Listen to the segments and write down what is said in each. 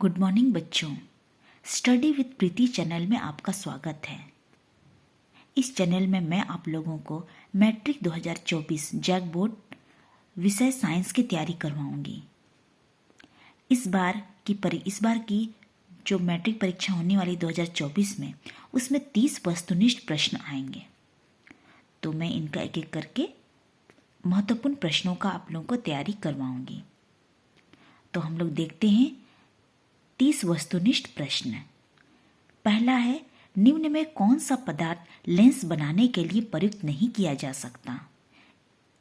Good morning बच्चों। Study with Preeti channel में आपका स्वागत है। इस चैनल में मैं आप लोगों को मैट्रिक 2024 जैक बोर्ड विषय साइंस की तैयारी करवाऊंगी। इस बार की जो मैट्रिक परीक्षा होने वाली 2024 में, उसमें 30 वस्तुनिष्ठ प्रश्न आएंगे। तो मैं इनका एक एक करके महत्वपूर्ण प्रश्नों का आप लोगों को तैयारी करवाऊंगी। तो हम लोग देखते हैं 30 वस्तुनिष्ठ प्रश्न। पहला है, निम्न में कौन सा पदार्थ लेंस बनाने के लिए प्रयुक्त नहीं किया जा सकता?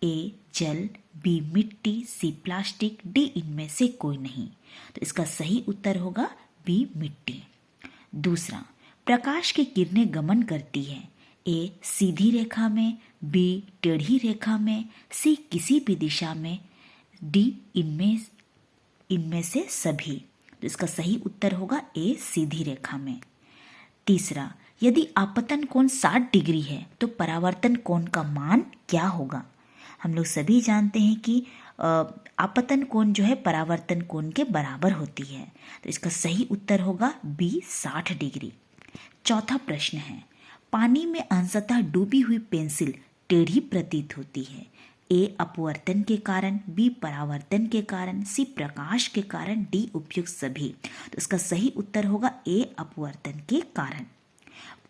ए जल, बी मिट्टी, सी प्लास्टिक, डी इनमें से कोई नहीं। तो इसका सही उत्तर होगा बी मिट्टी। दूसरा, प्रकाश की किरणें गमन करती है। ए सीधी रेखा में, बी टेढ़ी रेखा में, सी किसी भी दिशा में, डी इनमें से सभी। तो इसका सही उत्तर होगा ए सीधी रेखा में। तीसरा, यदि आपतन कोण 60 डिग्री है तो परावर्तन कोण का मान क्या होगा? हम लोग सभी जानते हैं कि आपतन कोण जो है परावर्तन कोण के बराबर होती है। तो इसका सही उत्तर होगा बी 60 डिग्री। चौथा प्रश्न है, पानी में अंशतः डूबी हुई पेंसिल टेढ़ी प्रतीत होती है। ए अपवर्तन के कारण, बी परावर्तन के कारण, सी प्रकाश के कारण, डी उपयुक्त सभी। तो इसका सही उत्तर होगा ए अपवर्तन के कारण।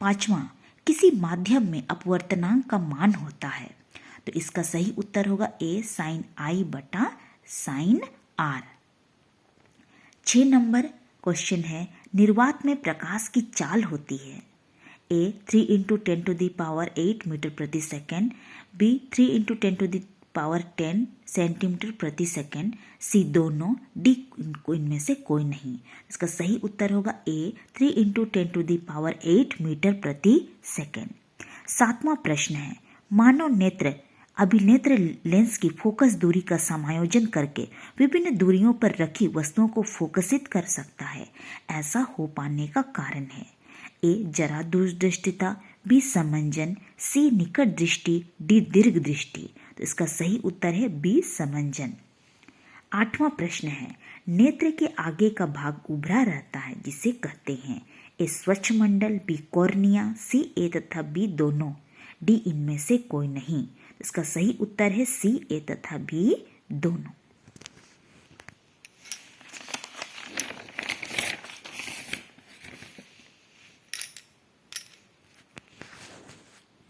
पांचवा, किसी माध्यम में अपवर्तनांक का मान होता है। तो इसका सही उत्तर होगा ए साइन आई बटा साइन आर। 6 नंबर क्वेश्चन है, निर्वात में प्रकाश की चाल होती है। ए 3 × 10⁸ मीटर प्रति सेकेंड, बी 3 × 10⁻10 सेंटीमीटर प्रति सेकेंड, सी दोनों, डी इनमें से कोई नहीं। इसका सही उत्तर होगा ए 3 × 10⁸ मीटर प्रति सेकेंड। 7वां प्रश्न है, मानव नेत्र अभिनेत्र लेंस की फोकस दूरी का समायोजन करके विभिन्न दूरियों पर रखी वस्तुओं को फोकसित कर सकता है। ऐसा हो पाने का कारण है। ए जरा दूरदृष्टिता, बी समंजन, सी निकट दृष्टि, डी दीर्घ दृष्टि। तो इसका सही उत्तर है बी समंजन। 8वां प्रश्न है, नेत्र के आगे का भाग उभरा रहता है जिसे कहते हैं। ए स्वच्छ मंडल, बी कॉर्निया, सी ए तथा बी दोनों, डी इनमें से कोई नहीं। इसका सही उत्तर है सी ए तथा बी दोनों।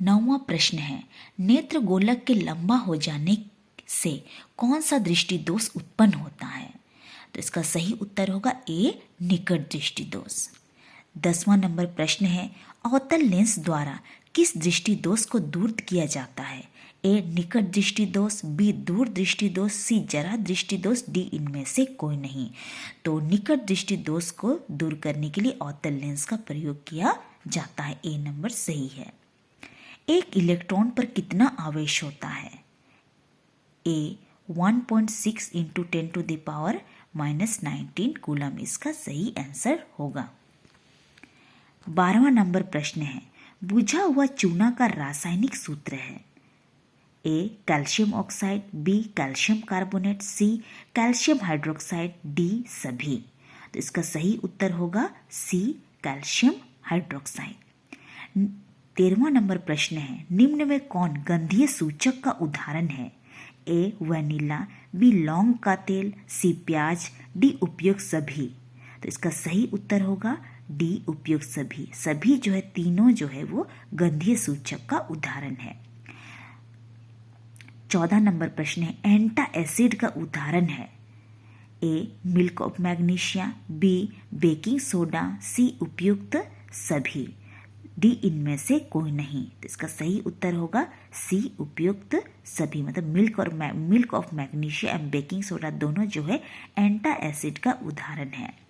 नौवां प्रश्न है, नेत्र गोलक के लंबा हो जाने से कौन सा दृष्टि दोष उत्पन्न होता है? तो इसका सही उत्तर होगा ए निकट दृष्टि दोष। 10वां नंबर प्रश्न है, अवतल लेंस द्वारा किस दृष्टि दोष को दूर किया जाता है? ए निकट दृष्टि दोष, बी दूर दृष्टि दोष, सी जरा दृष्टि दोष, डी इनमें से कोई नहीं। तो निकट दृष्टि दोष को दूर करने के लिए अवतल लेंस का प्रयोग किया जाता है। ए नंबर सही है। एक इलेक्ट्रॉन पर कितना आवेश होता है? ए 1.6 × 10⁻⁻19 कूलम इसका सही आंसर होगा। 12वां नंबर प्रश्न है, बुझा हुआ चूना का रासायनिक सूत्र है। A calcium oxide, B calcium carbonate, C calcium hydroxide, D सभी। तो इसका सही उत्तर होगा सी कैल्शियम हाइड्रोक्साइड। 13वां नंबर प्रश्न है, निम्न में कौन गंधीय सूचक का उदाहरण है? ए वैनिला, बी लौंग का तेल, सी प्याज, डी उपयुक्त सभी। तो इसका सही उत्तर होगा डी उपयुक्त सभी। सभी जो है, तीनों जो है वो गंधीय सूचक का उदाहरण है। 14 नंबर प्रश्न है, एंटा एसिड का उदाहरण है। A milk of magnesia, B baking soda, C उपयुक्त सभी, डी इनमें से कोई नहीं। तो इसका सही उत्तर होगा सी उपयुक्त सभी। मतलब milk of magnesia and baking soda दोनों जो है एंटा एसिड का उदाहरण है।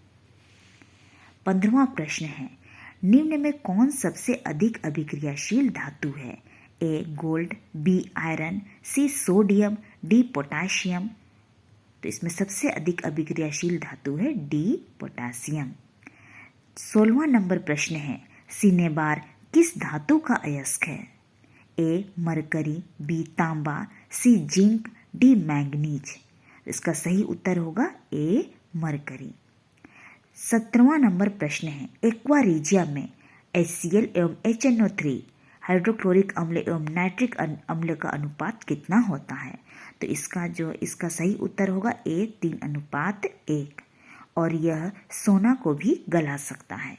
15वां प्रश्न है, निम्न में कौन सबसे अधिक अभिक्रियाशील धातु है? A gold, B iron, C sodium, D potassium. तो इसमें सबसे अधिक अभिक्रियाशील धातु है डी पोटासियम। 16वां नंबर प्रश्न है, सिनेबार किस धातु का अयस्क है? ए मरकरी, बी तांबा, सी जिंक, डी मैंगनीज। इसका सही उत्तर होगा ए मरकरी। 17वां नंबर प्रश्न है, एक्वा रिजिया में HCl एवं HNO3 हाइड्रोक्लोरिक अम्ल एवं नाइट्रिक अम्ल का अनुपात कितना होता है? तो इसका सही उत्तर होगा A 3:1 और यह सोना को भी गला सकता है।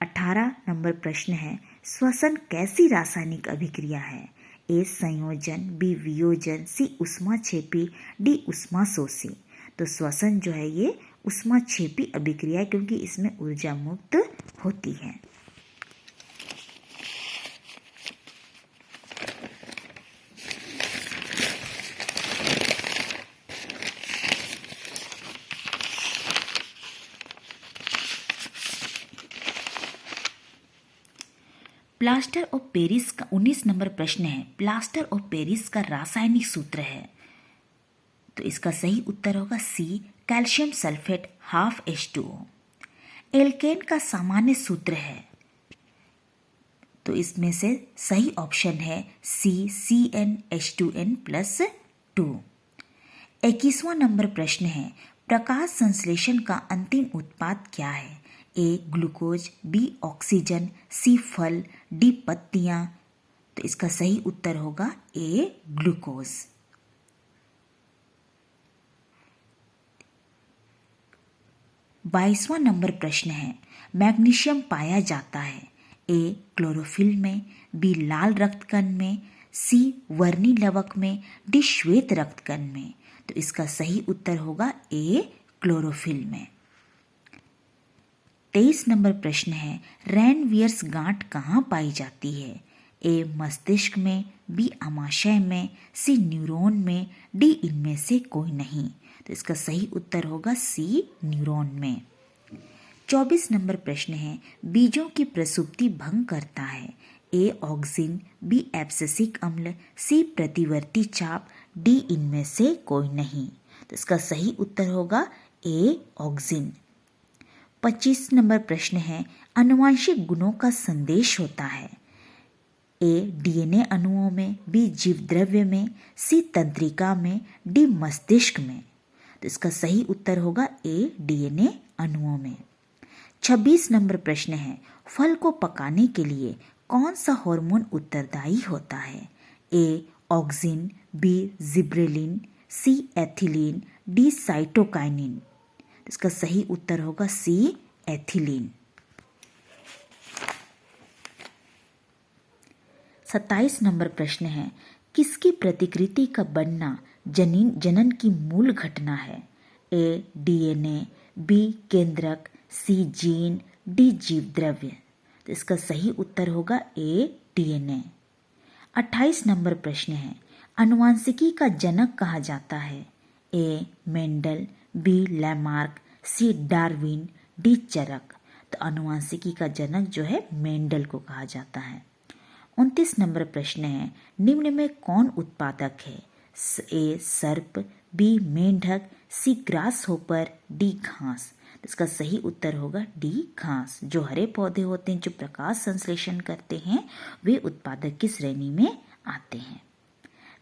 18 नंबर प्रश्न है, श्वसन कैसी रासायनिक अभिक्रिया है? A संयोजन, B वियोजन, C ऊष्माक्षेपी, D ऊष्माशोषी। तो श्वसन जो है ये ऊष्माक्षेपी अभिक्रिया है क्योंकि इसमें ऊर्जा मुक्त होती है। प्लास्टर ऑफ पेरिस का 19 नंबर प्रश्न है, प्लास्टर ऑफ पेरिस का रासायनिक सूत्र है। तो इसका सही उत्तर होगा C calcium sulphate ½ H2O। Alkene का सामान्य सूत्र है, तो इसमें से सही ऑप्शन है C CnH2n+2। 21वां नंबर प्रश्न है, प्रकाश संश्लेषण का अंतिम उत्पाद क्या है? A glucose, B oxygen, C फल, D पत्तियां। तो इसका सही उत्तर होगा A ग्लूकोज। 22वां नंबर प्रश्न है, मैग्नीशियम पाया जाता है A क्लोरोफिल में, B लाल रक्तकण में, C वर्णी लवक में, D श्वेत रक्तकण में। तो इसका सही उत्तर होगा A क्लोरोफिल में। 23 नंबर प्रश्न है, रैनवियर्स गांठ कहाँ पाई जाती है? A मस्तिष्क में, B आमाशय में, C न्यूरॉन में, D इनमें से कोई नहीं। तो इसका सही उत्तर होगा C न्यूरॉन में। 24 नंबर प्रश्न है, बीजों की प्रसुप्ति भंग करता है A ऑक्सिन, B एब्सिसिक अम्ल, C प्रतिवर्ती चाप, D इनमें से कोई नहीं। तो इसका सही उत्तर होगा A ऑक्सिन। 25 नंबर प्रश्न है, आनुवंशिक गुणों का संदेश होता है A DNA अणुओं में, B जीवद्रव्य में, C तंत्रिका में, D मस्तिष्क में। तो इसका सही उत्तर होगा A DNA अणुओं में। 26 नंबर प्रश्न है, फल को पकाने के लिए कौन सा हार्मोन उत्तरदायी होता है? A auxin, B gibberellin, C ethylene, D cytokinin. इसका सही उत्तर होगा C एथिलीन। 27 नंबर प्रश्न है, किसकी प्रतिकृति का बनना जनन की मूल घटना है? A DNA, B केंद्रक, C जीन, D जीवद्रव्य। तो इसका सही उत्तर होगा A DNA। 28 नंबर प्रश्न है, आनुवांशिकी का जनक कहा जाता है A Mendel, B Lamarck, C Darwin, D चरक। तो आनुवांशिकी का जनक जो है मेंडल को कहा जाता है। 29 नंबर प्रश्न है, निम्न में कौन उत्पादक है? A सर्प, B मेंढक, C ग्रास होपर, D घास। इसका सही उत्तर होगा D घास। जो हरे पौधे होते हैं जो प्रकाश संश्लेषण करते हैं वे उत्पादक की श्रेणी में आते हैं।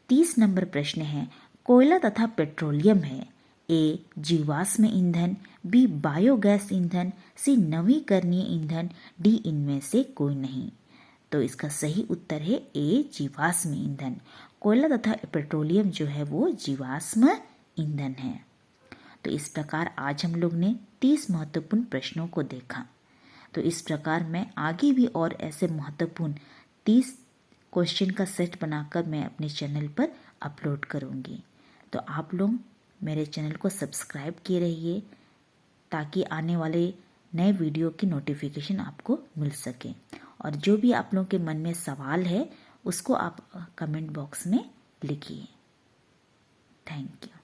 30 नंबर प्रश्न है, कोयला तथा पेट्रोलियम है A जीवाश्म ईंधन, B बायोगैस ईंधन, C नवीकरणीय ईंधन, D इनमें से कोई नहीं। तो इसका सही उत्तर है A जीवाश्म ईंधन। कोयला तथा पेट्रोलियम जो है वो जीवाश्म ईंधन है। तो इस प्रकार आज हम लोग ने 30 महत्वपूर्ण प्रश्नों को देखा। तो इस प्रकार मैं आगे भी और ऐसे महत्वपूर्ण 30 क्वेश्चन का सेट बनाकर मैं अपने चैनल पर अपलोड करूंगी। तो आप लोग मेरे चैनल को सब्सक्राइब किए रहिए ताकि आने वाले नए वीडियो की नोटिफिकेशन आपको मिल सके। और जो भी आप लोगों के मन में सवाल है उसको आप कमेंट बॉक्स में लिखिए। Thank you.